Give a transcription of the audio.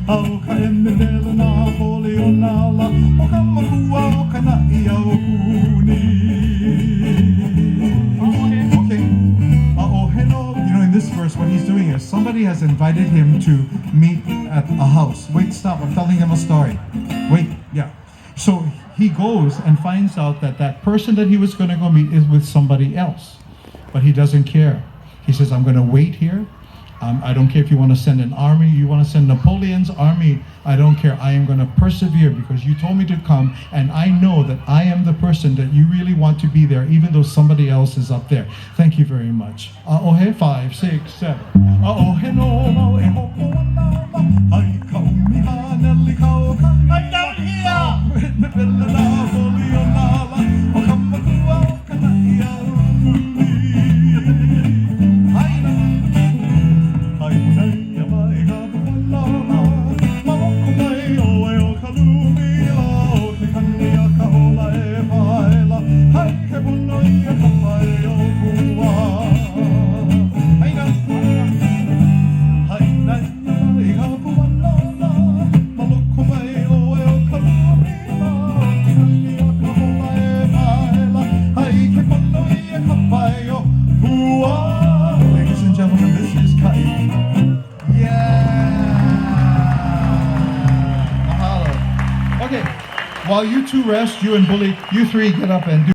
Au ka emedele na holi o nala, o ka makua o ka na'i au kuni. Okay. You know, in this verse, what he's doing is somebody has invited him to meet at a house. Wait, stop. I'm telling him a story. Wait, yeah. So he goes and finds out that that person that he was going to go meet is with somebody else. But he doesn't care. He says, I'm going to wait here. I don't care if you want to send an army, you want to send Napoleon's army, I don't care. I am going to persevere because you told me to come, and I know that I am the person that you really want to be there, even though somebody else is up there. Thank you very much. Aohe, 5, 6, 7. Aohe no mau e hopo ana ma, hai ka umiha neli ka o ka. I'm down here! Me pele na holi o nala, o ka makua o ka na'i au kuni. Hai na. Ladies and gentlemen, this is Kai. Mahalo. Okay, while you two rest, you and Bully, you three get up and do